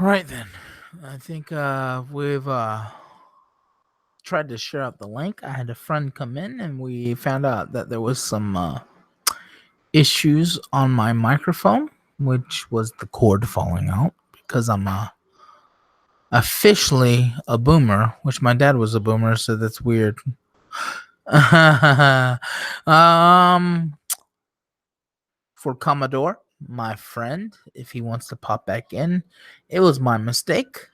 All right then. I think we've tried to share out the link. I had a friend come in and we found out that there was some issues on my microphone, which was the cord falling out because I'm officially a boomer, which my dad was a boomer, so that's weird. um for Commodore, my friend, if he wants to pop back in, it was my mistake.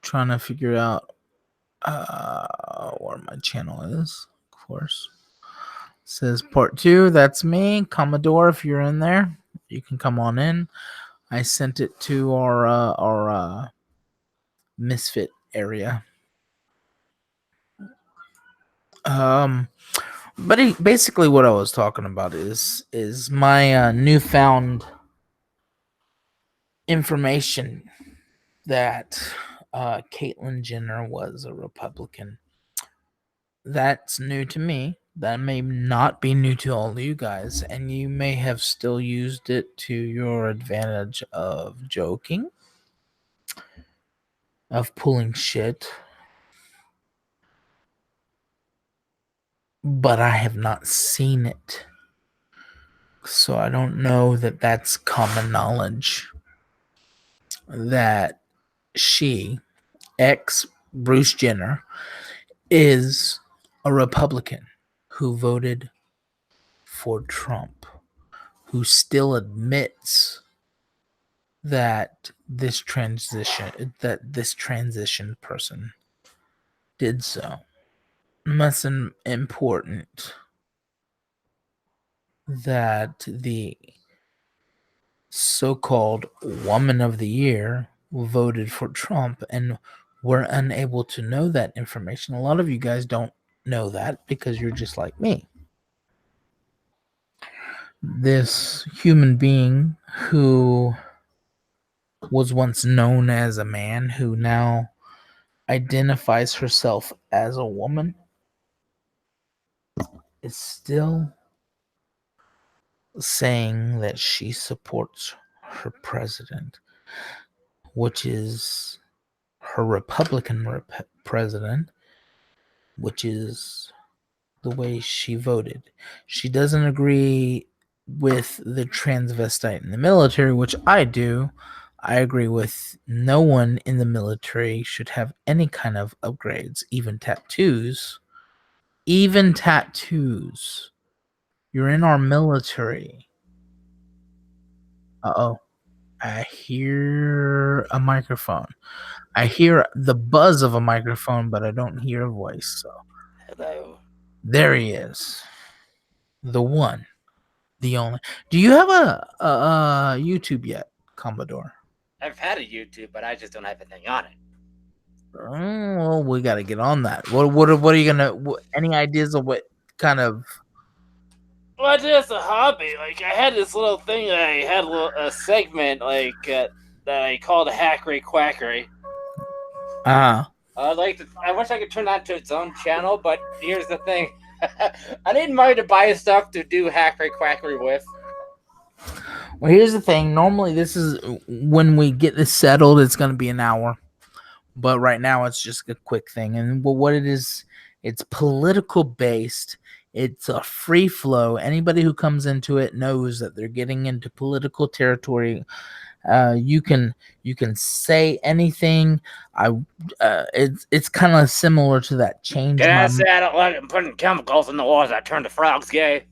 Trying to figure out where my channel is, of course. It says part 2, that's me. Commodore, if you're in there, you can come on in. I sent it to our misfit area. But basically what I was talking about is my newfound information that Caitlyn Jenner was a Republican. That's new to me. That may not be new to all of you guys, and you may have still used it to your advantage of joking, of pulling shit. But I have not seen it. So I don't know that that's common knowledge that she, ex Bruce Jenner, is a Republican who voted for Trump, who still admits that this transition person did so. That's important that the so-called woman of the year voted for Trump, and we're unable to know that information. A lot of you guys don't know that because you're just like me. This human being who was once known as a man, who now identifies herself as a woman, is still saying that she supports her president, which is her Republican president, which is the way she voted. She doesn't agree with the transvestite in the military, which I do. I agree with no one in the military should have any kind of upgrades, even tattoos. Even tattoos. You're in our military. Uh-oh. I hear a microphone. I hear the buzz of a microphone, but I don't hear a voice. So Hello. there he is. The one. The only. Do you have a YouTube yet, Commodore? I've had a YouTube, but I just don't have anything on it. Well, we got to get on that. What are you gonna? Any ideas of what kind of? Well, just a hobby. Like I had this little thing that I had a segment that I called Hackery Quackery. I like to. I wish I could turn that to its own channel, but here's the thing: I need money to buy stuff to do Hackery Quackery with. Well, here's the thing. Normally, this is when we get this settled. It's gonna be an hour, but right now it's just a quick thing. And what it is, it's political based. It's a free flow. Anybody who comes into it knows that they're getting into political territory. You can say anything. It's kind of similar to that change. Can I say I don't like putting chemicals in the water that turn the frogs gay?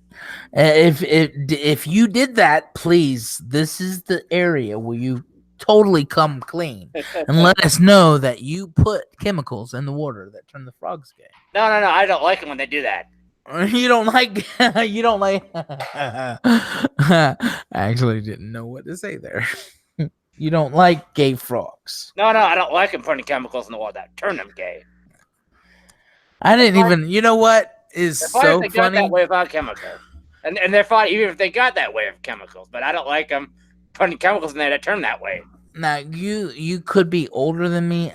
If you did that, please, this is the area where you totally come clean and let us know that you put chemicals in the water that turn the frogs gay. No, I don't like it when they do that. You don't like you don't like I actually didn't know what to say there. You don't like gay frogs. No, I don't like them putting chemicals in the water that turn them gay. I didn't even. You know what is so they funny? got that way without chemicals, and they're fine even if they got that way of chemicals. But I don't like them putting chemicals in there that turn that way. Now you could be older than me.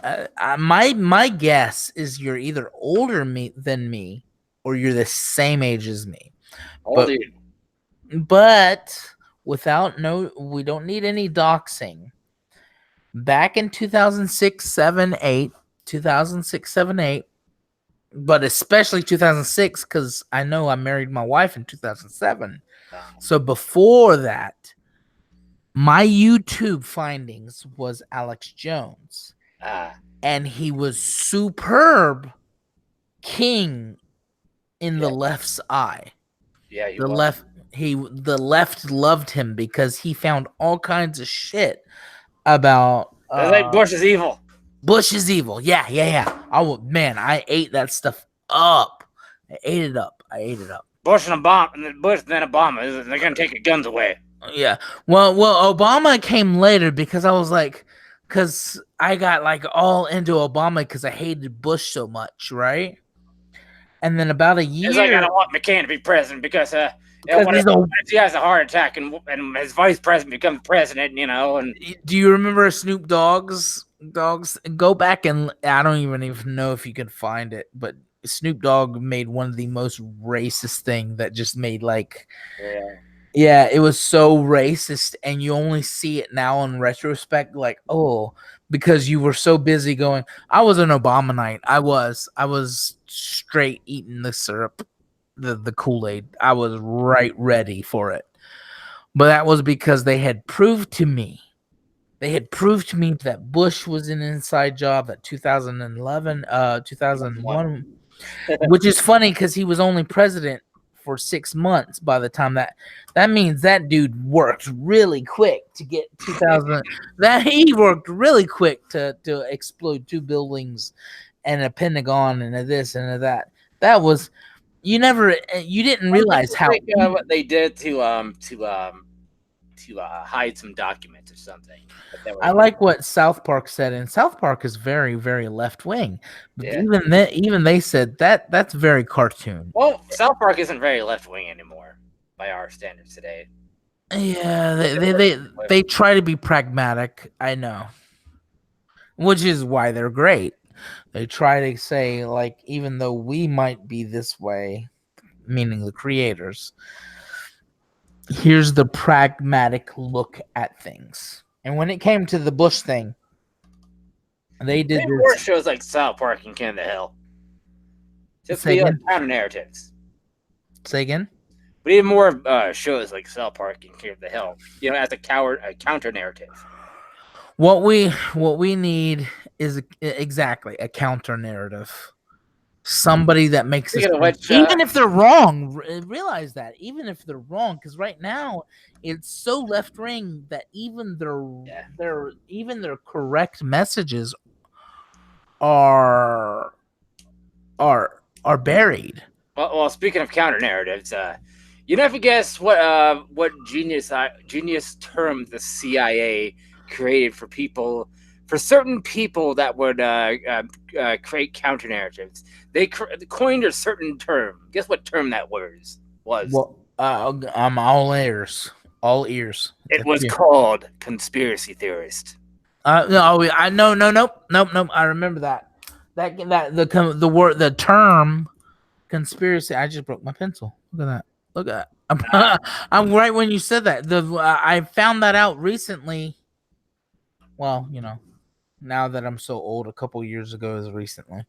My guess is you're either older than me, or you're the same age as me. Old you. But we don't need any doxing. Back in 2006, 7, 8, 2006, 7, 8, but especially 2006 because I know I married my wife in 2007. So before that, my YouTube findings was Alex Jones, and he was superb king in the left's eye. Yeah, the left loved him because he found all kinds of shit about It's like Bush is evil. Bush is evil. Yeah. I ate that stuff up. I ate it up. Bush and then Obama. They're gonna take your guns away. Yeah. Well, Obama came later because I was like, because I got like all into Obama because I hated Bush so much, right? And then about a year, it's like I don't want McCain to be president because he has a heart attack and his vice president becomes president, you know. And do you remember Snoop Dogg's go back and I don't even know if you can find it, but Snoop Dogg made one of the most racist thing that just made like yeah, it was so racist, and you only see it now in retrospect, like, oh, because you were so busy going, I was an Obamanite. I was straight eating the syrup, the Kool-Aid. I was right ready for it. But that was because they had proved to me that Bush was an inside job at 2011, 2001, which is funny because he was only president for 6 months by the time that means that dude worked really quick to get 2000 that he worked really quick to explode 2 buildings and a Pentagon and a this and a that. That was you didn't realize how what they did to hide some documents or something. I like what South Park said, and South Park is very, very left wing. But even they said that's very cartoon. Well, South Park isn't very left wing anymore by our standards today. Yeah, they try to be pragmatic. I know, which is why they're great. They try to say like, even though we might be this way, meaning the creators, here's the pragmatic look at things. And when it came to the Bush thing, they did more shows like South Park and King of the Hill. Just be like counter narratives. Say again? We need more shows like South Park and King of the Hill. You know, as a counter narrative. What we need is exactly a counter narrative. Somebody that makes us even if they're wrong, realize that even if they're wrong, because right now it's so left wing that even their correct messages are buried. Well, speaking of counter narratives, you never guess what genius term the CIA created for certain people that would create counter narratives. They coined a certain term. Guess what term that was? Well, I'm all ears. All ears. It was called conspiracy theorist. No, I know. Nope. I remember that. The term conspiracy. I just broke my pencil. Look at that. I'm right when you said that. I found that out recently. Well, you know, now that I'm so old, a couple years ago is recently.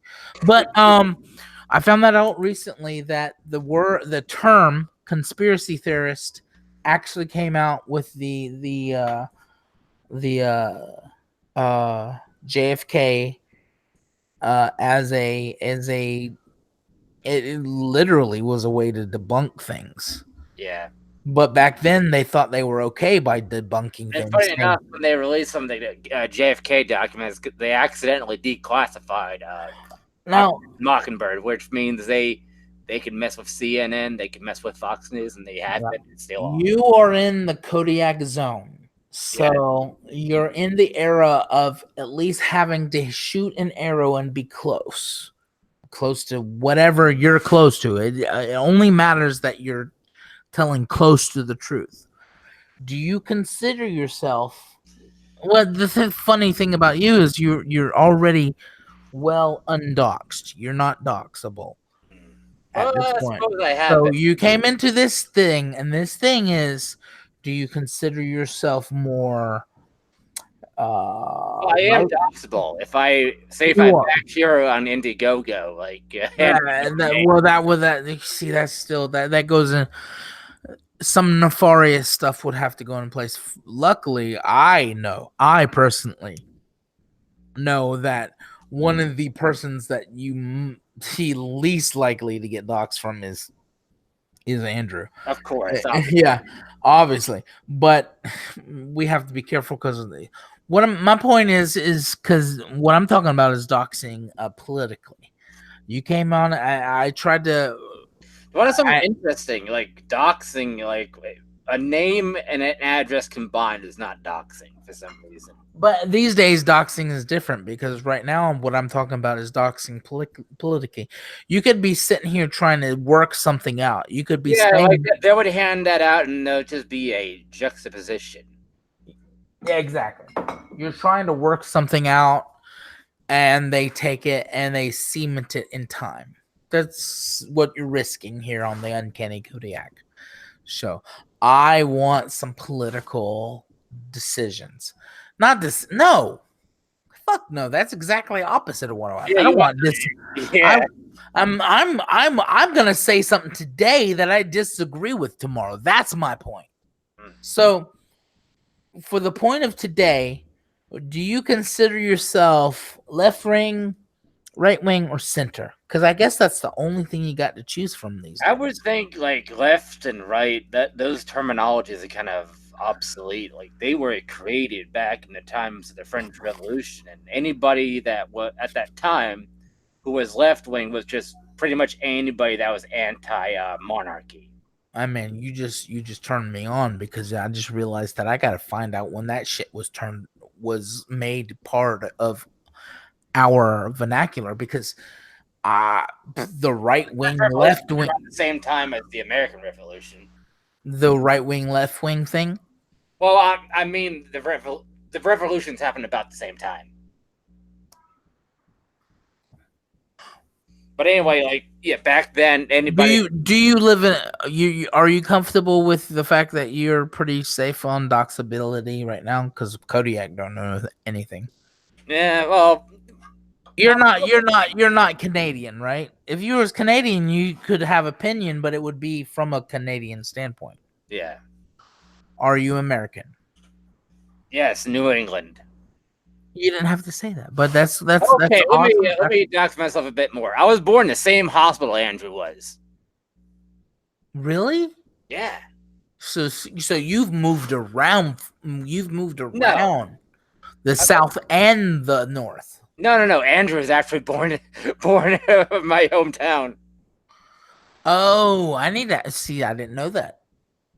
But I found that out recently that the term conspiracy theorist actually came out with the JFK as it literally was a way to debunk things. Yeah. But back then, they thought they were okay by debunking things. Funny enough, when they released some of the JFK documents, they accidentally declassified Mockingbird, which means they can mess with CNN, they can mess with Fox News, and they have been still. You are in the Kodiak zone, so you're in the era of at least having to shoot an arrow and be close to whatever you're close to. It only matters that you're telling close to the truth. Do you consider yourself? Well, the funny thing about you is you're already well undoxed. You're not doxable at this point. So you came into this thing, and this thing is: do you consider yourself more Well, I am right? doxable. If I say if I You are. back here on Indiegogo, like and That see, that's still that goes in. Some nefarious stuff would have to go in place. Luckily, I personally know that one of the persons that you see least likely to get doxxed from is Andrew. of course, obviously. Yeah, obviously, but we have to be careful because of the my point is because what I'm talking about is doxing politically. You came on. I tried to. What is something I, interesting like doxing? Like a name and an address combined is not doxing for some reason. but these days, doxing is different because right now, what I'm talking about is doxing politically. You could be sitting here trying to work something out. You could be Yeah, like saying, they would hand that out and there'll just be a juxtaposition. yeah, exactly. You're trying to work something out, and they take it and they cement it in time. That's what you're risking here on the Uncanny Kodiak show. I want some political decisions. Not this. No, fuck no. That's exactly opposite of what I want. Yeah, I you don't want want this. yeah. I'm gonna say something today that I disagree with tomorrow. That's my point. So, for the point of today, do you consider yourself left wing, right wing, or center? Because I guess that's the only thing you got to choose from these I days. would think like left and right, that those terminologies are kind of obsolete. Like they were created back in the times of the French Revolution, and anybody that was at that time who was left wing was just pretty much anybody that was anti monarchy. I mean, you just turned me on because I just realized that I got to find out when that shit was made part of our vernacular because uh the right wing, Revolution left wing, around the same time as the American Revolution. the right wing, left wing thing. Well, I mean the revolutions happened about the same time. But anyway, like yeah, back then anybody. Do you live in are you comfortable with the fact that you're pretty safe on doxability right now? Because Kodiak don't know anything. Yeah, well, You're not Canadian, right? If you was Canadian, you could have opinion, but it would be from a Canadian standpoint. yeah, Are you American? yes, New England. You didn't have to say that, but that's Okay, awesome. let me dox myself a bit more. I was born in the same hospital Andrew was. Really? Yeah. So you've moved around. You've moved No. around the South and the North. No. Andrew was actually born in my hometown. Oh, I need that. See, I didn't know that.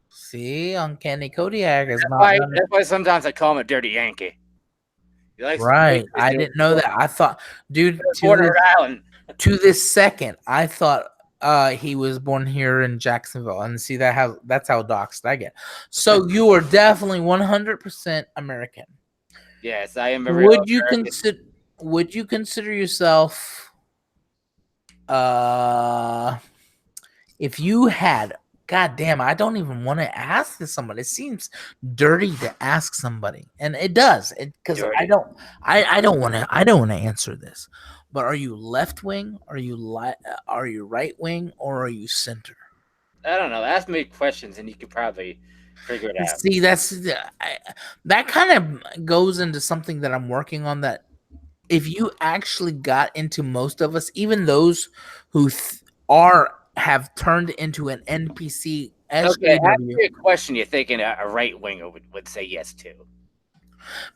See, Uncanny Kodiak is not That's why sometimes I call him a dirty Yankee. He likes right. I didn't know that. I thought, dude, born in Rhode Island. to this second, I thought he was born here in Jacksonville, and see that's how doxed I get. So you are definitely 100% American. Yes, I am a real American. Would you consider yourself if you had, god damn, I don't even want to ask this somebody. It seems dirty to ask somebody, and it does, because I don't want to answer this. But are you left wing? Are you right wing, or are you center? I don't know. Ask me questions, and you could probably figure it out. See, that kind of goes into something that I'm working on. That if you actually got into most of us, even those who have turned into an NPC SJW. Okay, ask me a question you're thinking a right winger would say yes to.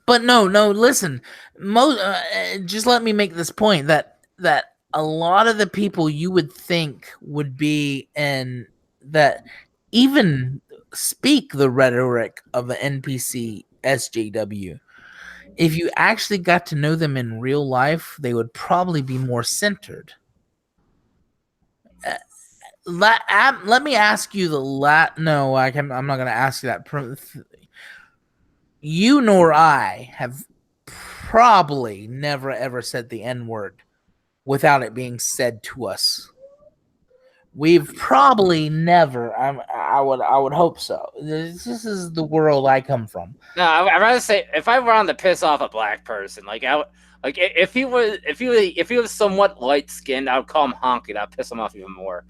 But no, listen. Just let me make this point that a lot of the people you would think would be in that even speak the rhetoric of an NPC SJW. If you actually got to know them in real life, they would probably be more centered. Let me ask you no, I'm not going to ask you that. You nor I have probably never ever said the N-word without it being said to us. We've probably never. I would hope so. This is the world I come from. No, I'd rather say if I wanted to piss off a black person, if he was somewhat light skinned, I would call him honky. I'd piss him off even more.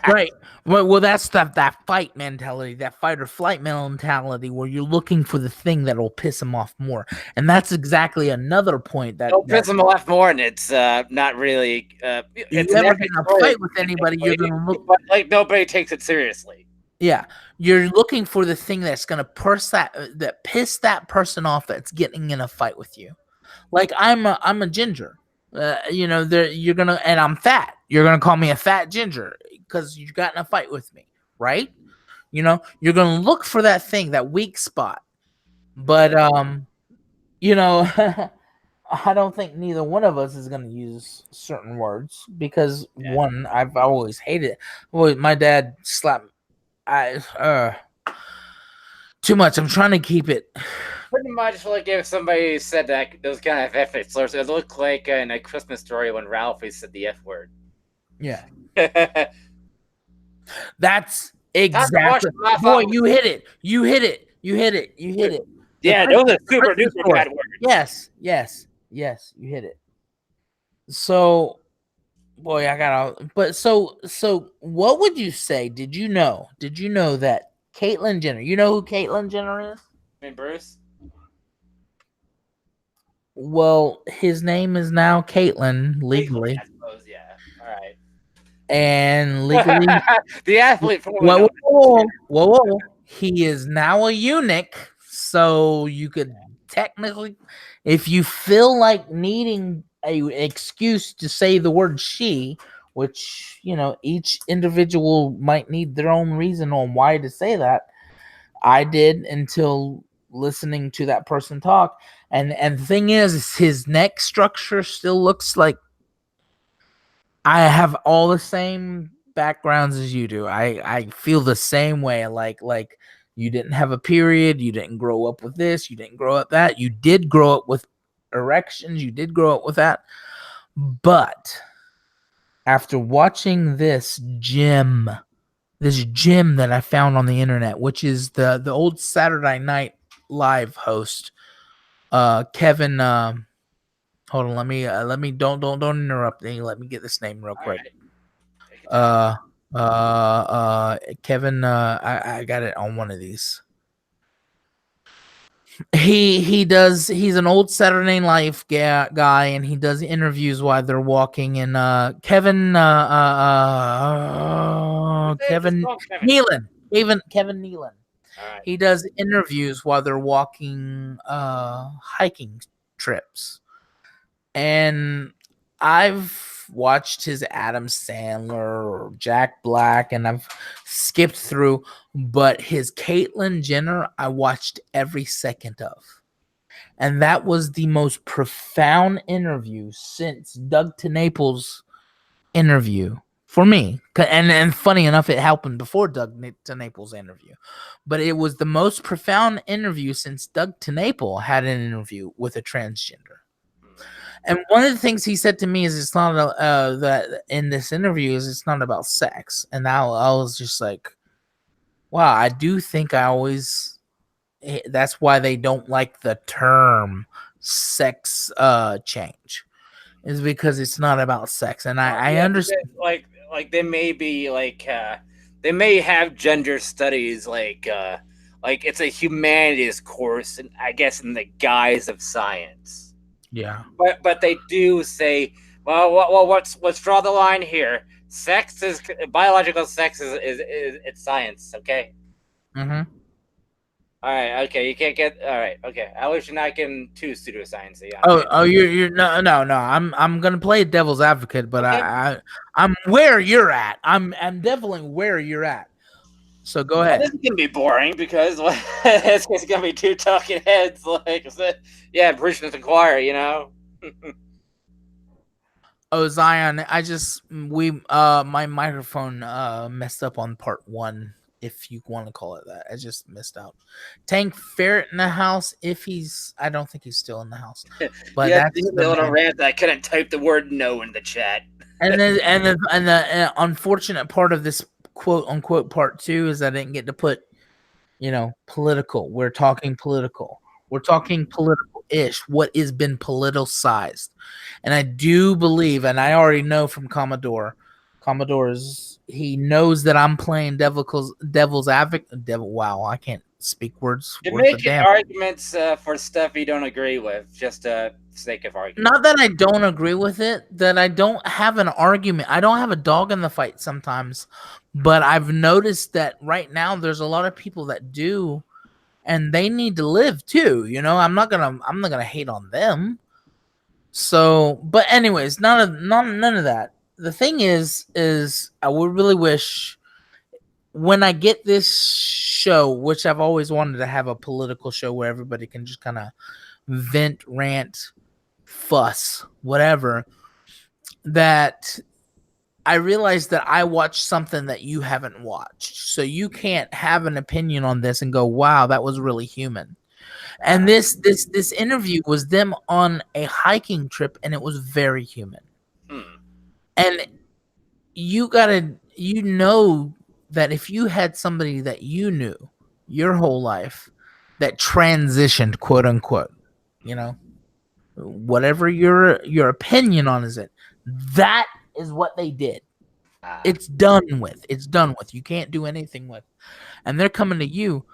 Right. Well, that's that fight mentality, that fight or flight mentality, where you're looking for the thing that will piss them off more, and that's exactly another point that Don't piss him off more, and it's not really. you It's ever never get in a fight with anybody, you're gonna look. but like nobody takes it seriously. Yeah, you're looking for the thing that's gonna piss that person off that's getting in a fight with you. Like I'm a ginger. You're gonna, and I'm fat. You're gonna call me a fat ginger because you got in a fight with me, right? You're gonna look for that thing, that weak spot. But I don't think neither one of us is gonna use certain words because one, I've always hated it. Well, my dad slapped. Too much. I'm trying to keep it. Pretty much like if somebody said that those kind of F slurs, it looked like in A Christmas Story when Ralphie said the F word. Yeah. That's exactly. Boy, you hit it. You hit it. You hit it. You hit it. Yeah, those are super duper bad words. Yes. You hit it. So, boy, I gotta. But so, what would you say? Did you know that Caitlyn Jenner? You know who Caitlyn Jenner is? I mean, Bruce. Well, his name is now Caitlyn legally. I suppose, yeah. All right. And legally, the athlete. Whoa! He is now a eunuch, so you could technically, if you feel like needing an excuse to say the word "she," which each individual might need their own reason on why to say that. I did until listening to that person talk, and the thing is his neck structure still looks like I have all the same backgrounds as you do. I feel the same way. Like you didn't have a period. You didn't grow up with this. You didn't grow up that. You did grow up with erections. You did grow up with that. But after watching this gym that I found on the internet, which is the old Saturday Night Live host, Kevin. Hold on, let me don't interrupt me. Let me get this name real quick. Kevin. I got it on one of these. He's an old Saturday Night Live guy, and he does interviews while they're walking. And Kevin Nealon. Kevin Nealon. Right. He does interviews while they're walking hiking trips. And I've watched his Adam Sandler or Jack Black, and I've skipped through, but his Caitlyn Jenner, I watched every second of. And that was the most profound interview since Doug TeNaples' interview for me. And funny enough, it happened before Doug TeNaples' interview. But it was the most profound interview since Doug TeNaples had an interview with a transgender. And one of the things he said to me is it's not that in this interview is it's not about sex. And now I was just like, wow, I do think that's why they don't like the term sex change, is because it's not about sex. And I understand, like they may be they may have gender studies like it's a humanities course, and I guess in the guise of science. Yeah, but they do say, well, let's draw the line here. Sex is biological. Sex is it's science. Okay. Mm-hmm. All right. Okay. You can't get. All right. Okay. I wish you're not getting too pseudoscience. You're no. I'm gonna play devil's advocate, but okay. I'm where you're at. I'm definitely where you're at. So go ahead. This is gonna be boring because it's gonna be two talking heads. Yeah, preaching to the choir. Oh, Zion, my microphone messed up on part 1. if you want to call it that. I just missed out. Tank Ferret in the house. If he's, I don't think he's still in the house, but Yeah, that's the the little man. rant that I couldn't type the word no in the chat. And the unfortunate part of this quote unquote part 2 is I didn't get to put, political. We're talking political. We're talking political-ish. What has been politicized, and I do believe, and I already know from Commodore. He knows that I'm playing devil's advocate. Wow, I can't speak words. You're Worth a making damn. arguments for stuff you don't agree with, just sake of argument. Not that I don't agree with it, that I don't have an argument. I don't have a dog in the fight sometimes, but I've noticed that right now there's a lot of people that do, and they need to live too. I'm not gonna hate on them. So, but anyways, none of that. The thing is I would really wish when I get this show, which I've always wanted to have a political show where everybody can just kind of vent, rant, fuss, whatever, that I realized that I watched something that you haven't watched. So you can't have an opinion on this and go, wow, that was really human. And this interview was them on a hiking trip, and it was very human. And you know that if you had somebody that you knew your whole life that transitioned, quote unquote, whatever your opinion on is it, that is what they did. It's done with. You can't do anything with. And they're coming to you.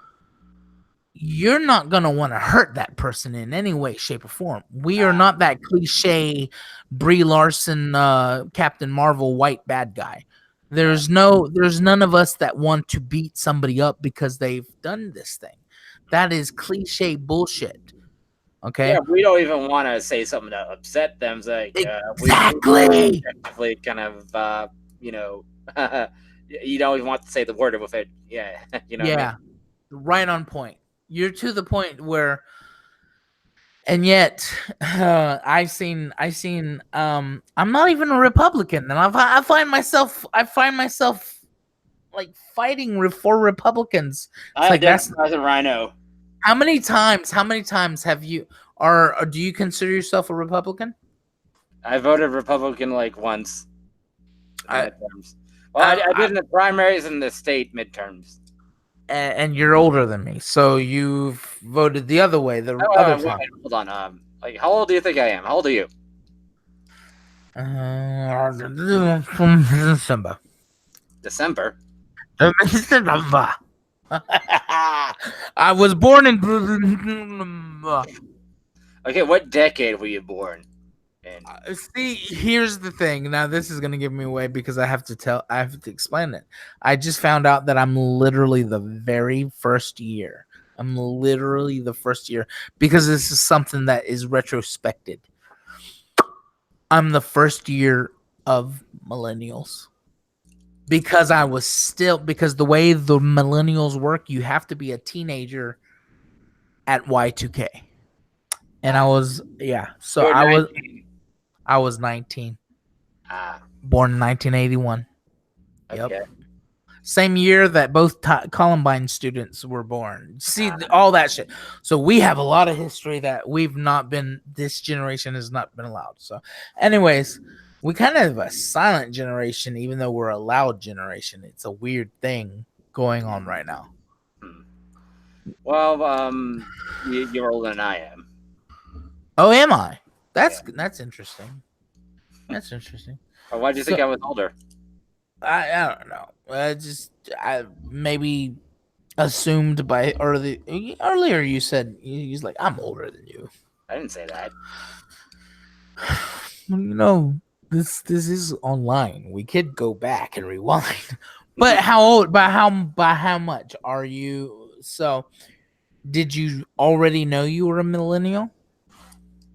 You're not going to want to hurt that person in any way, shape, or form. We are not that cliche Brie Larson, Captain Marvel white bad guy. There's none of us that want to beat somebody up because they've done this thing. That is cliche bullshit. Okay. Yeah, we don't even want to say something to upset them. It's like exactly. We kind of, you don't even want to say the word with it. Yeah, Yeah, what I mean? Right on point. You're to the point where, and yet, I seen. I'm not even a Republican, and I find myself like fighting for Republicans. I identify as a rhino. How many times have you, or do you consider yourself a Republican? I voted Republican like once. I did in the primaries and the state midterms. And you're older than me, so you've voted the other way. Other time. Hold on. Like, how old do you think I am? How old are you? December. December. I was born in. Okay, what decade were you born in? See, here's the thing. Now, this is gonna give me away because I have to explain it. I just found out that I'm literally the very first year. Because this is something that is retrospected. I'm the first year of millennials. Because the way the millennials work, you have to be a teenager at Y2K. And I was, so I was 19. Born in 1981. Okay. Yep. Same year that both Columbine students were born. See, all that shit. So we have a lot of history that this generation has not been allowed. So anyways, we kind of have a silent generation, even though we're a loud generation. It's a weird thing going on right now. Well, you're older than I am. Oh, am I? That's interesting. That's interesting. Well, why do you think I was older? I don't know. I maybe assumed by earlier you said he's like, I'm older than you. I didn't say that. This is online. We could go back and rewind. But how old? By how much are you? So, did you already know you were a millennial?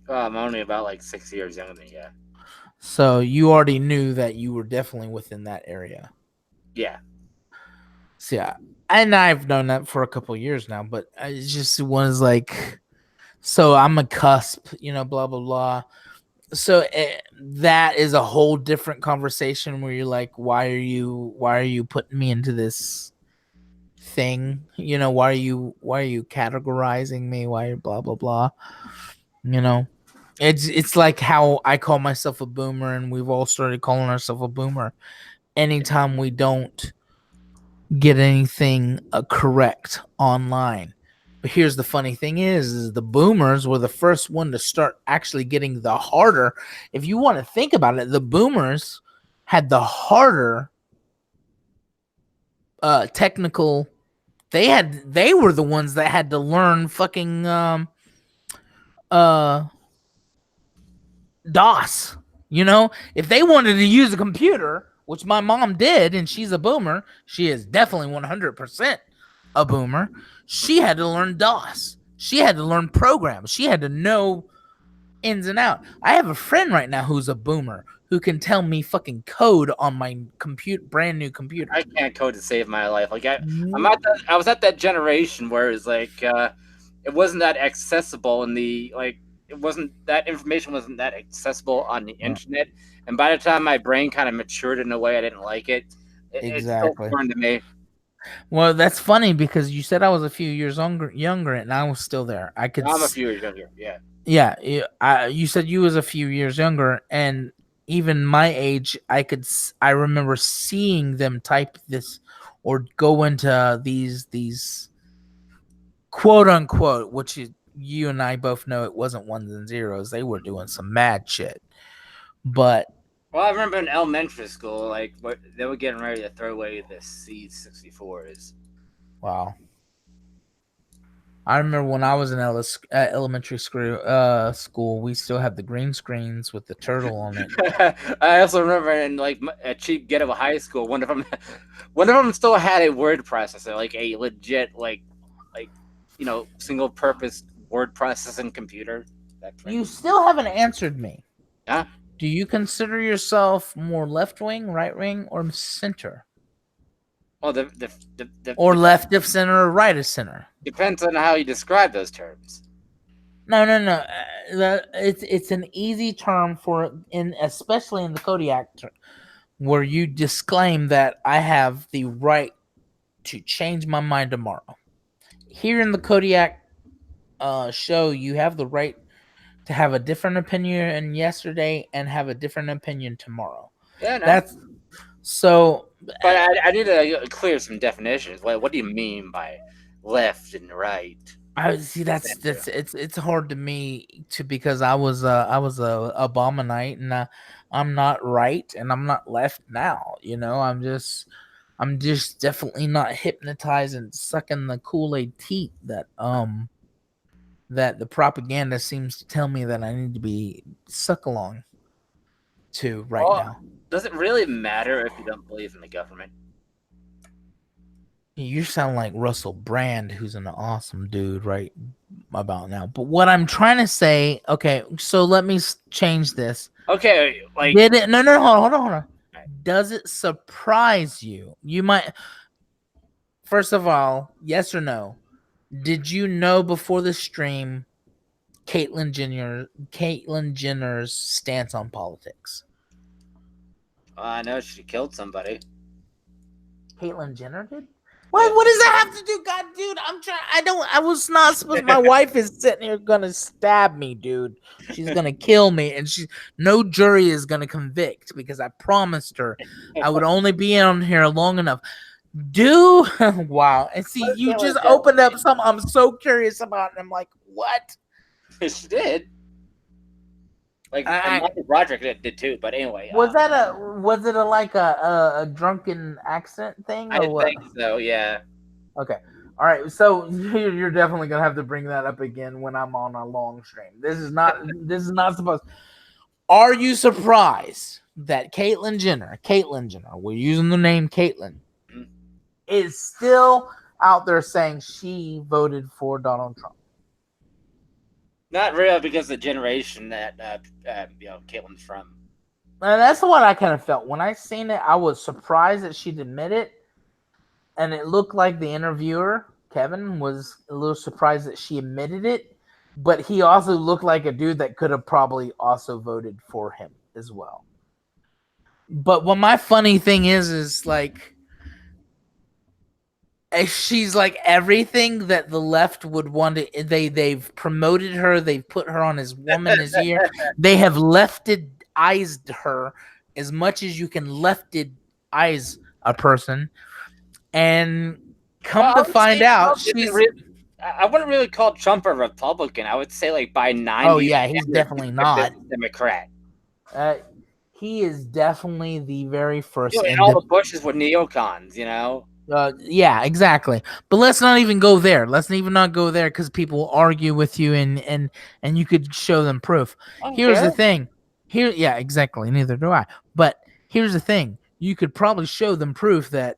I'm only about like 6 years younger than you. So you already knew that you were definitely within that area. Yeah. So yeah, and I've known that for a couple of years now, but it's just was like, so I'm a cusp, blah blah blah. So that is a whole different conversation where you're like, why are you putting me into this thing. You know, why are you categorizing me? Why blah blah blah? You know, it's like how I call myself a boomer, and we've all started calling ourselves a boomer anytime we don't get anything correct online. But here's the funny thing is the boomers were the first one to start actually getting the harder. If you want to think about it, the boomers had the harder technical. They were the ones that had to learn fucking uh DOS. You know, if they wanted to use a computer, which my mom did, and she's a boomer, she is definitely 100% a boomer. She had to learn DOS. She had to learn programs. She had to know ins and out. I have a friend right now who's a boomer who can tell me fucking code on my brand new computer. I can't code to save my life. Like I was at that generation where it's like it wasn't that accessible in the like it wasn't that information wasn't that accessible on the internet. And by the time my brain kind of matured in a way I didn't like it, it's still foreign to me. Well, that's funny because you said I was a few years younger, and I was still there. I'm a few years younger. Yeah. Yeah. You said you was a few years younger, and even my age, I remember seeing them type this or go into these quote unquote, which you and I both know it wasn't ones and zeros. They were doing some mad shit. But well, I remember in elementary school, like they were getting ready to throw away the C64s. Wow. I remember when I was in elementary school, we still had the green screens with the turtle on it. I also remember in like a cheap ghetto high school, one of them still had a word processor, like a legit like single purpose word processing computer. You still haven't answered me. Huh? Do you consider yourself more left wing, right wing, or center? Well, or left of center or right of center. Depends on how you describe those terms. No. It's an easy term especially in the Kodiak, where you disclaim that I have the right to change my mind tomorrow. Here in the Kodiak show, you have the right to have a different opinion yesterday and have a different opinion tomorrow. Yeah, no. That's so. But I need to clear some definitions. What do you mean by left and right? I see that's it's hard to me because I was a Obamanite, and I'm not right and I'm not left now. You know, I'm just definitely not hypnotized and sucking the Kool-Aid teat that the propaganda seems to tell me that I need to be suck along to now. Does it really matter if you don't believe in the government? You sound like Russell Brand, who's an awesome dude right about now. But what I'm trying to say, okay, so let me change this. Okay, like did it? No, hold on. Does it surprise you? You might. First of all, yes or no? Did you know before the stream Caitlyn Jenner's stance on politics? I know she killed somebody. Caitlyn Jenner did? What does that have to do? God, dude, I was not supposed. My wife is sitting here gonna stab me, dude. She's gonna kill me, and no jury is gonna convict because I promised her I would only be on here long enough. Wow. And see, you just opened up something I'm so curious about, and I'm like, what? She did. Like Roderick did too, but anyway. Was it a drunken accent thing? I think so, yeah. Okay. All right. So you're definitely gonna have to bring that up again when I'm on a long stream. This is not supposed. Are you surprised that Caitlyn Jenner, we're using the name Caitlyn, is still out there saying she voted for Donald Trump? Not real, because the generation that Caitlyn's from. And that's what I kind of felt when I seen it. I was surprised that she'd admit it, and it looked like the interviewer Kevin was a little surprised that she admitted it, but he also looked like a dude that could have probably also voted for him as well. But what my funny thing is like She's like everything that the left would want to. They've promoted her. They've put her on as woman as year. They have leftedized her as much as you can leftedize a person. And come Well, I to would say find out, Trump isn't she's I wouldn't really call Trump a Republican. I would say like by 90. oh yeah, he's definitely not. Democrat. He is definitely the very first. And all the Bushes were neocons, you know. Yeah, exactly. But let's not even go there. Let's even not go there because people will argue with you, and you could show them proof. Here's the thing. Yeah, exactly. Neither do I. But here's the thing. You could probably show them proof that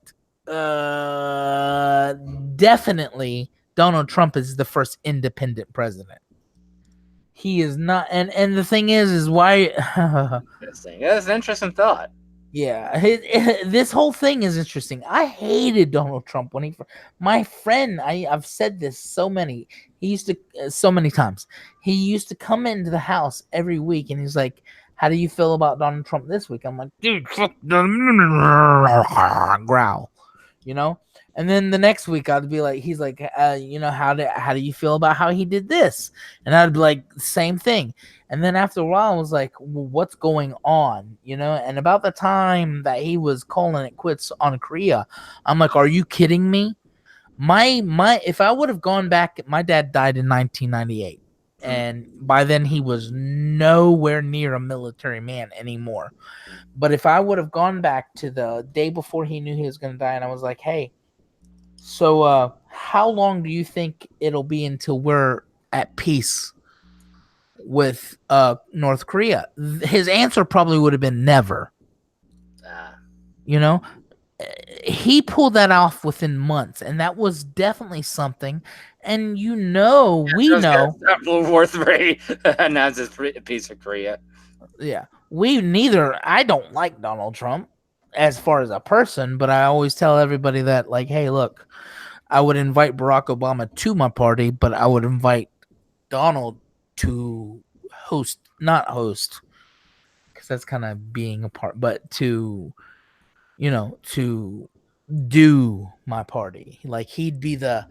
definitely Donald Trump is the first independent president. He is not, and the thing is why. Interesting. That's an interesting thought. Yeah, this whole thing is interesting. I hated Donald Trump when my friend. I've said this so many. He used to so many times. He used to come into the house every week, and he's like, "How do you feel about Donald Trump this week?" I'm like, "Dude, fuck growl," you know. And then the next week, I'd be like, "He's like, how do you feel about how he did this?" And I'd be like, "Same thing." And then after a while, I was like, well, what's going on? And about the time that he was calling it quits on Korea, I'm like, are you kidding me? If I would have gone back, my dad died in 1998. And by then he was nowhere near a military man anymore. But if I would have gone back to the day before he knew he was going to die, and I was like, hey, so how long do you think it'll be until we're at peace with North Korea? His answer probably would have been never. He pulled that off within months, and that was definitely something. And we know World War III announces peace of Korea. Yeah, I don't like Donald Trump as far as a person, but I always tell everybody that, like, hey, look, I would invite Barack Obama to my party, but I would invite Donald to not host, because that's kind of being a part, but to do my party. Like, he'd be the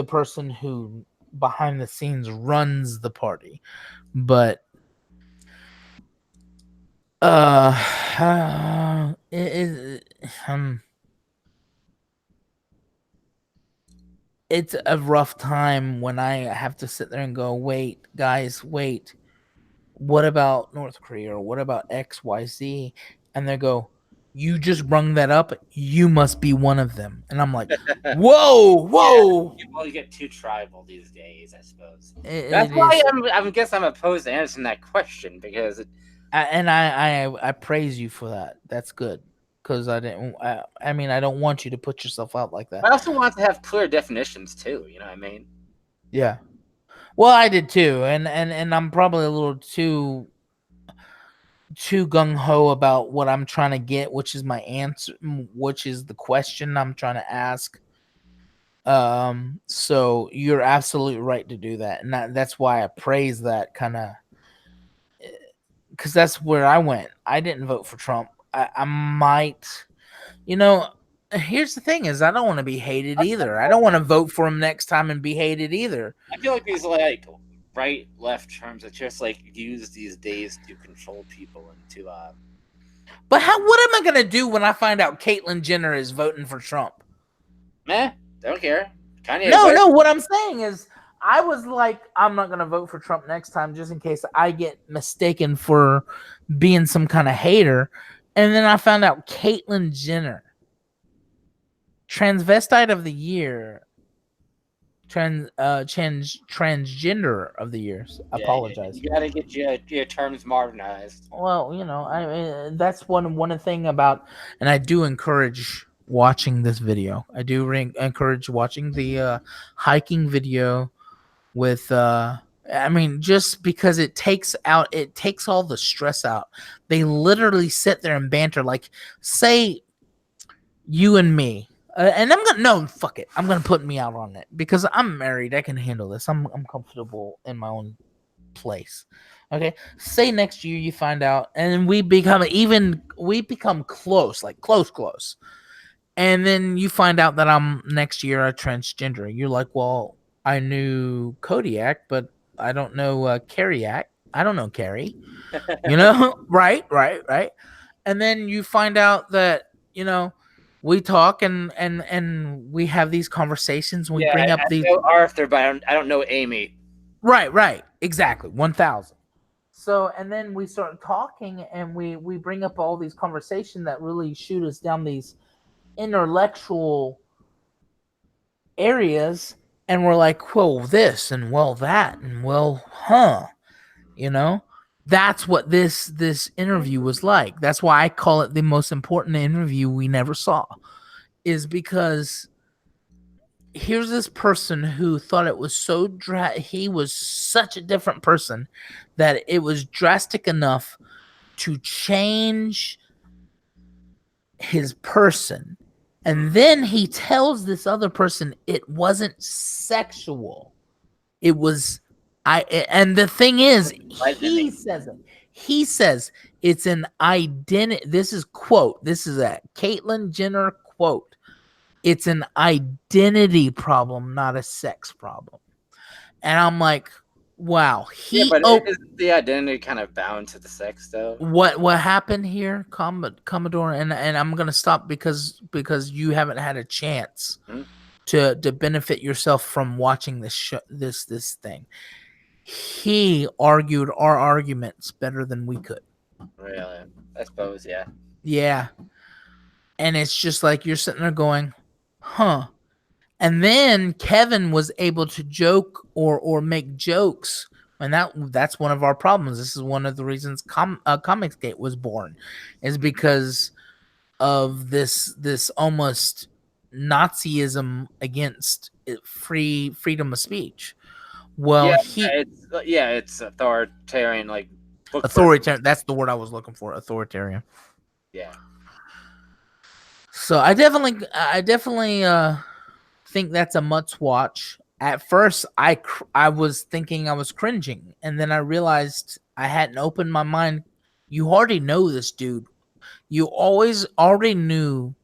person who behind the scenes runs the party. But it's a rough time when I have to sit there and go, wait, guys, wait. What about North Korea, or what about XYZ? And they go, you just brung that up. You must be one of them. And I'm like, whoa. Yeah, people get too tribal these days, I suppose. That's why I guess I'm opposed to answering that question, because I praise you for that. That's good. Because I don't want you to put yourself out like that. I also want to have clear definitions too. You know what I mean? Yeah. Well, I did too, and I'm probably a little too gung ho about what I'm trying to get, which is my answer, which is the question I'm trying to ask. So you're absolutely right to do that, and that's why I praise that kind of, because that's where I went. I didn't vote for Trump. I might, here's the thing: is I don't want to be hated either. I don't want to vote for him next time and be hated either. I feel like these like right left terms that just like used these days to control people and to But what am I gonna do when I find out Caitlyn Jenner is voting for Trump? Don't care. No, what I'm saying is, I was like, I'm not gonna vote for Trump next time just in case I get mistaken for being some kind of hater. And then I found out Caitlyn Jenner, transvestite of the year, transgender of the year. I apologize. You gotta get your terms modernized. Well, that's one thing about, and I do encourage watching this video. I do encourage watching the hiking video with just because it takes all the stress out. They literally sit there and banter, like, say you and me, and fuck it, I'm gonna put me out on it because I'm married. I can handle this. I'm comfortable in my own place. Okay, say next year you find out, and we become close, like close, And then you find out that I'm next year a transgender. You're like, well, I knew Kodiak, but I don't know Carriac. I don't know Carrie. You know, right. And then you find out that we talk and we have these conversations. We Yeah, bring up I these. know Arthur, but I don't know Amy. Right, exactly, 1,000. So and then we start talking and we bring up all these conversations that really shoot us down these intellectual areas, and we're like, well, this and well that and well, you know. That's what this interview was like. That's why I call it the most important interview we never saw, is because here's this person who thought it was so he was such a different person that it was drastic enough to change his person. And then he tells this other person it wasn't sexual. It was and the thing is, he says it. He says it's an identity. This is quote. This is a Caitlyn Jenner quote. It's an identity problem, not a sex problem. And I'm like, wow. Isn't the identity kind of bound to the sex though? What happened here, Commodore? And I'm gonna stop because you haven't had a chance to benefit yourself from watching this show, this thing. He argued our arguments better than we could. Really? I suppose, yeah. Yeah. And it's just like you're sitting there going, huh. And then Kevin was able to joke or make jokes, and that's one of our problems. This is one of the reasons Comicsgate was born, is because of this almost Nazism against freedom of speech. Well, it's authoritarian, like authoritarian. That's the word I was looking for. Authoritarian. Yeah. So I definitely think that's a must watch. At first, I was thinking I was cringing, and then I realized I hadn't opened my mind. You already know this dude. You already knew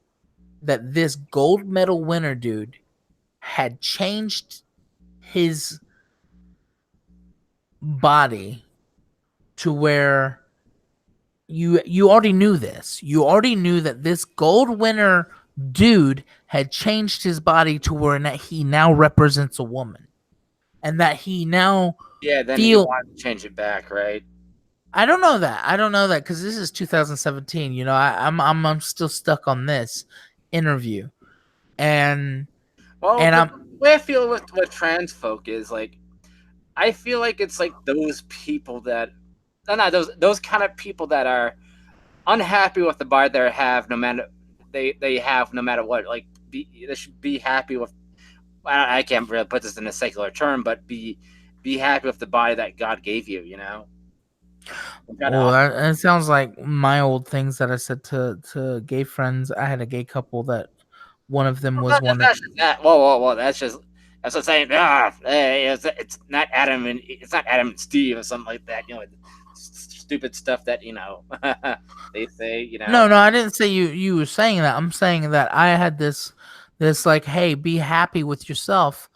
that this gold medal winner dude had changed his body to where you already knew this. You already knew that this gold winner dude had changed his body to where he now represents a woman, and that he now then he wanted to change it back, right? I don't know that because this is 2017. You know, I'm still stuck on this interview, and the way I feel with trans folk is like, I feel like it's like those people that, those kind of people that are unhappy with the body they have, no matter they have no matter what. Like, they should be happy with. I can't really put this in a secular term, but be happy with the body that God gave you. You know. Well, it sounds like my old things that I said to gay friends. I had a gay couple that one of them was one. That's what I'm saying. It's not Adam and Steve or something like that. You know, stupid stuff that they say. You know. No, I didn't say you were saying that. I'm saying that I had this like, hey, be happy with yourself.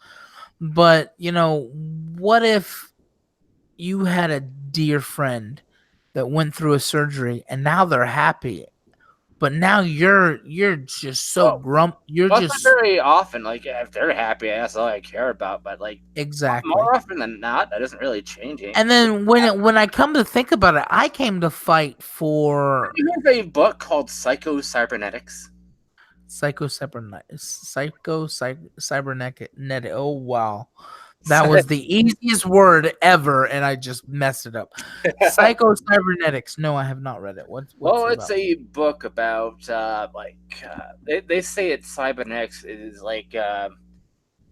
But what if you had a dear friend that went through a surgery and now they're happy, but now you're just so you're just not very often. Like, if they're happy, that's all I care about. But like, exactly, more often than not, that isn't really changing. And then when I come to think about it, I came to fight for. You have a book called Psycho-Cybernetics. Psycho-Cybernetic. Oh wow. That was the easiest word ever, and I just messed it up. Psycho-Cybernetics. No, I have not read it. What's it's a book about they say it's cybernetics is like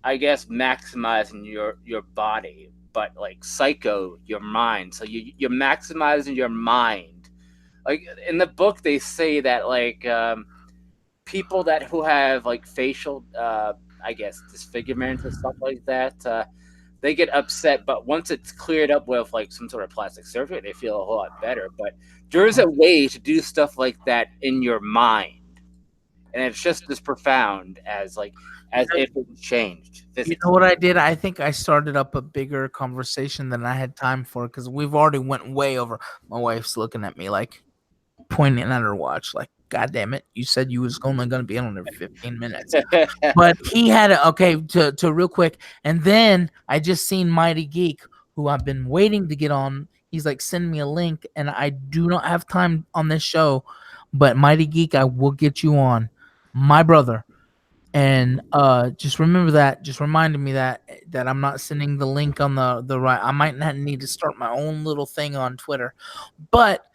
I guess maximizing your body, but like psycho, your mind. So you're maximizing your mind. Like in the book, they say that like people who have like facial I guess disfigurement or stuff like that. They get upset, but once it's cleared up with like some sort of plastic surgery, they feel a whole lot better. But there's a way to do stuff like that in your mind. and it's just as profound as if it changed You physically. know what I did? I think I started up a bigger conversation than I had time for because we've already went way over. My wife's looking at me like pointing at her watch, like, "God damn it! You said you was only going to be on there 15 minutes." But he had to real quick, and then I just seen Mighty Geek, who I've been waiting to get on. He's like, send me a link, and I do not have time on this show, but Mighty Geek, I will get you on, my brother. And just remember that, just reminded me that I'm not sending the link on the right. I might not need to start my own little thing on Twitter, but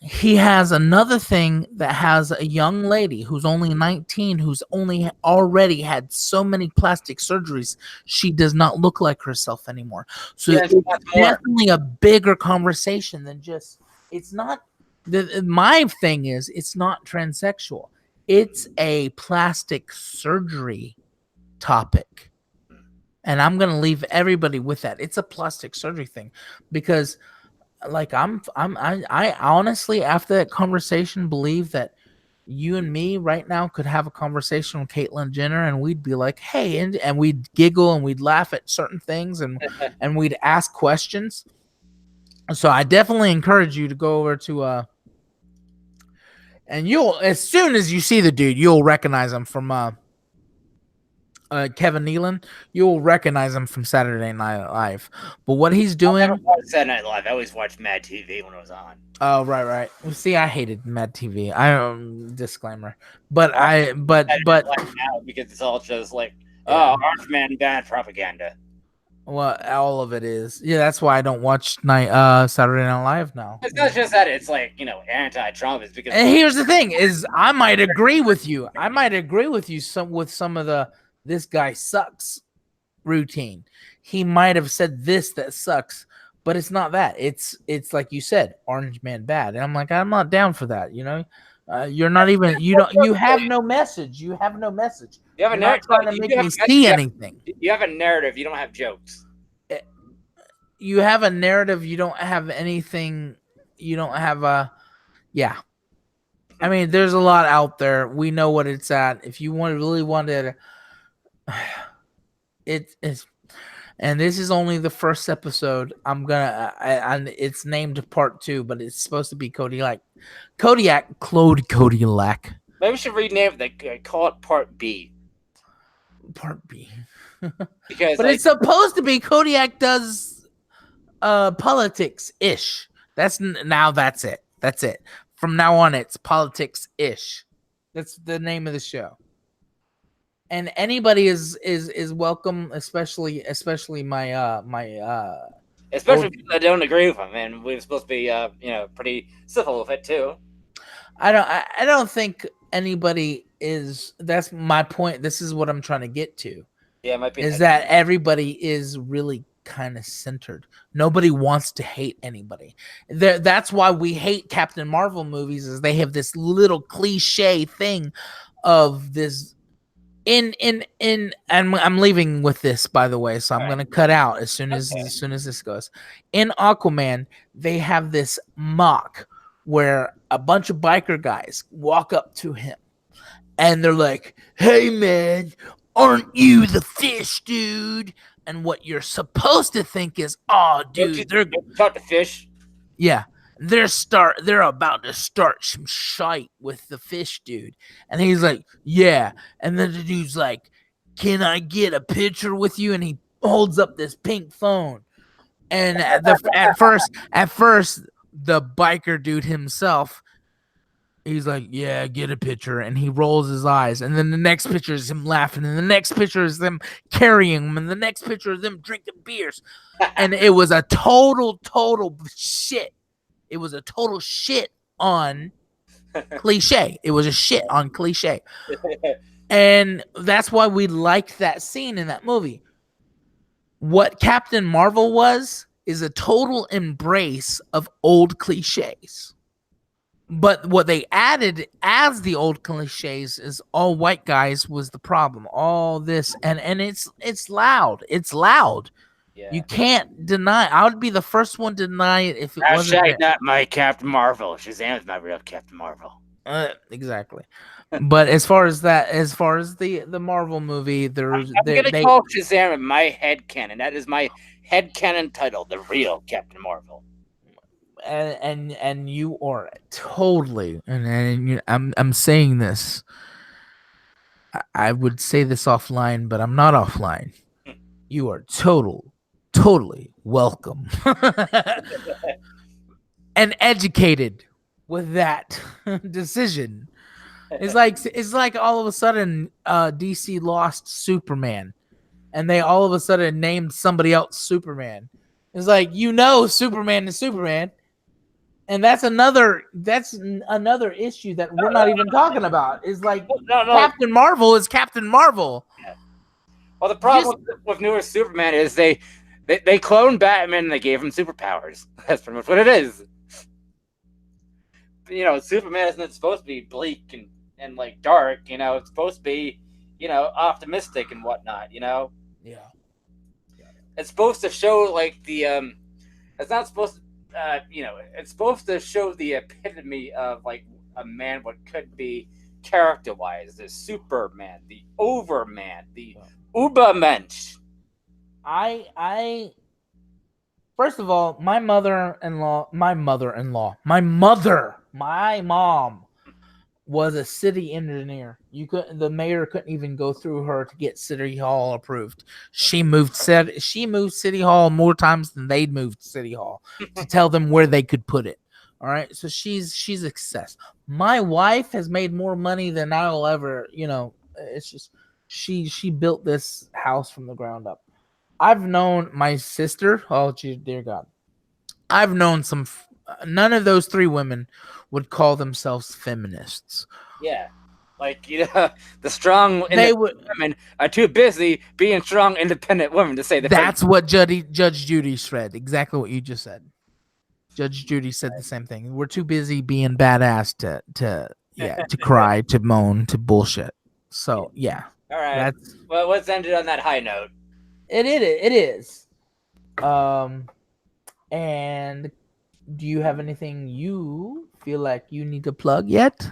he has another thing that has a young lady who's only 19, who's only already had so many plastic surgeries, she does not look like herself anymore. So Yeah, it's definitely a bigger conversation than just, it's not, my thing is, it's not transsexual. It's a plastic surgery topic. And I'm going to leave everybody with that. It's a plastic surgery thing because like I honestly, after that conversation, believe that you and me right now could have a conversation with Caitlyn Jenner, and we'd be like, "Hey," and we'd giggle and we'd laugh at certain things, and we'd ask questions. So I definitely encourage you to go over to and you'll, as soon as you see the dude, you'll recognize him from Kevin Nealon. You'll recognize him from Saturday Night Live. But what he's I doing, never watched Saturday Night Live. I always watched Mad TV when it was on. oh, right. Well, see, I hated Mad TV. Disclaimer, but Saturday but Night Live now because it's all just like, Yeah. oh, Orange Man bad propaganda. well, all of it is. Yeah, that's why I don't watch Saturday Night Live now. It's not just that; it's like anti-Trump. It's because And here's the thing: is I might agree with you. I might agree with you with some of the "this guy sucks" routine. He might have said this that sucks, but it's not that. It's like you said, Orange Man bad, and I'm like, I'm not down for that. You know, you're not even. You have no message. You have no message. you have a You're not narrative. trying to make me see anything. You have a narrative. You don't have jokes. You have a narrative. You don't have anything. You don't have a. Yeah. I mean, there's a lot out there. We know what it's at. If you really wanted, it's. And this is only the first episode. I'm gonna, and it's named Part 2, but it's supposed to be Kodiak. Maybe we should rename it. Call it Part B. Part B. Because but it's supposed to be Kodiak does politics ish. That's it. That's it. From now on, it's politics ish. That's the name of the show. And anybody is welcome, especially my especially people that don't agree with him, and we're supposed to be pretty civil with it too. I don't think anybody is. That's my point. This is what I'm trying to get to. Yeah, it might be that everybody is really kind of centered. Nobody wants to hate anybody. That's why we hate Captain Marvel movies, is they have this little cliche thing of this. And I'm leaving with this, by the way, so I'm gonna cut out as soon as this goes. In Aquaman, they have this mock where a bunch of biker guys walk up to him and they're like, "Hey man, aren't you the fish dude?" And what you're supposed to think is, "Oh dude, they're talk to fish." Yeah. They're about to start some shite with the fish dude. And he's like, "Yeah." And then the dude's like, "Can I get a picture with you?" And he holds up this pink phone. And at first, the biker dude himself, he's like, "Yeah, get a picture." And he rolls his eyes. And then the next picture is him laughing. And the next picture is them carrying him. And the next picture is them drinking beers. And it was a total shit. It was a total shit on cliche. It was a shit on cliche. And that's why we liked that scene in that movie. What Captain Marvel is a total embrace of old cliches. But what they added as the old cliches is all white guys was the problem. All this and it's loud. It's loud. Yeah. You can't deny. I would be the first one to deny it if it wasn't. Not my Captain Marvel. Shazam's my real Captain Marvel. Exactly. But as far as the Marvel movie, I'm there's gonna they call Shazam my headcanon. That is my headcanon title, the real Captain Marvel. and you are totally I'm saying this. I would say this offline, but I'm not offline. You are totally welcome and educated with that decision. It's like all of a sudden DC lost Superman and they all of a sudden named somebody else Superman. It's like Superman is Superman, and that's another issue that we're not even talking about. Is like No. Captain Marvel is Captain Marvel. Yeah. Well, the problem with newer Superman is they cloned Batman and they gave him superpowers. That's pretty much what it is. Superman isn't supposed to be bleak and like dark. It's supposed to be, optimistic and whatnot. Yeah. It's supposed to show like the It's not supposed to. It's supposed to show the epitome of like a man what could be character-wise. The Superman, the Overman, the Ubermensch. I first of all, my mom was a city engineer. The mayor couldn't even go through her to get city hall approved. She moved city hall more times than they'd moved city hall to tell them where they could put it. All right, so she's a success. My wife has made more money than I'll ever. It's just she built this house from the ground up. I've known my sister. Oh, dear God. I've known none of those three women would call themselves feminists. Yeah. Like, the strong women are too busy being strong, independent women to say that's what Judge Judy said. Exactly what you just said. Judge Judy said the same thing. We're too busy being badass to cry, to moan, to bullshit. So, yeah. All right. Well, let's end it on that high note. It is. And do you have anything you feel like you need to plug yet?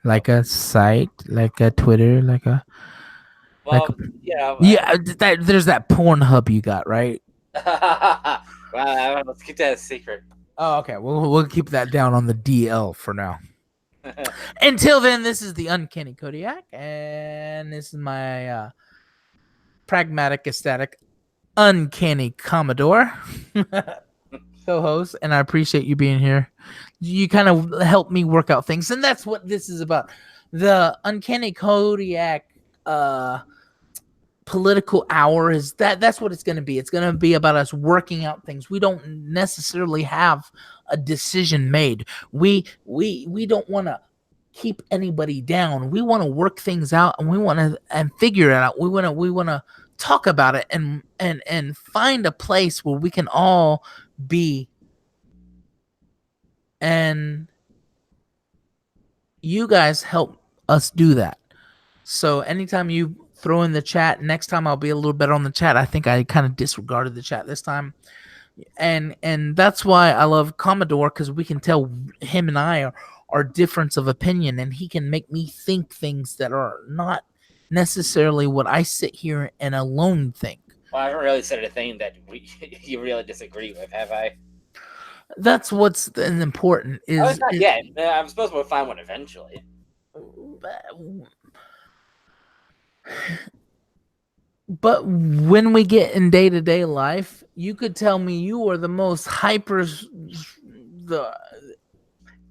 Like a site, like a Twitter, like a... Well, there's that Pornhub you got, right? Well, let's keep that a secret. Oh, okay. We'll keep that down on the DL for now. Until then, this is the Uncanny Kodiak, and this is my pragmatic, ecstatic, uncanny Commodore co-host, and I appreciate you being here. You kind of help me work out things, and that's what this is about. The Uncanny Kodiak political hour is that's what it's going to be. It's going to be about us working out things. We don't necessarily have a decision made. We don't want to keep anybody down. We want to work things out, and we want to figure it out. We want to talk about it and find a place where we can all be. And you guys help us do that. So anytime you throw in the chat, next time I'll be a little better on the chat. I think I kind of disregarded the chat this time. And that's why I love Commodore, because we can tell him and I are difference of opinion, and he can make me think things that are not necessarily what I sit here and alone think. Well, I haven't really said a thing that you really disagree with, have I? That's what's important. Not yet. I'm supposed to find one eventually. But when we get in day-to-day life, you could tell me you are the most the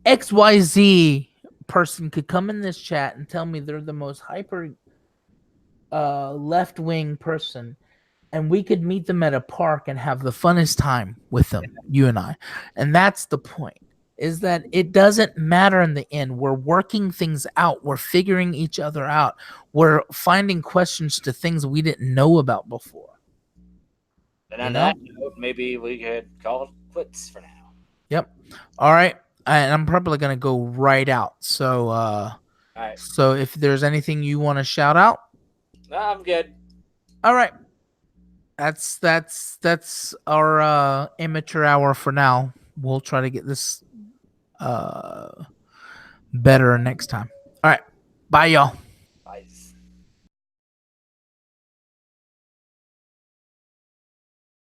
XYZ person could come in this chat and tell me they're the most hyper left-wing person, and we could meet them at a park and have the funnest time with them, you and I. And that's the point, is that it doesn't matter in the end. We're working things out. We're figuring each other out. We're finding questions to things we didn't know about before. And on that note, maybe we could call it quits for now. Yep. All right. And I'm probably going to go right out. So, all right. So if there's anything you want to shout out. No, I'm good. All right. That's our amateur hour for now. We'll try to get this better next time. All right. Bye, y'all.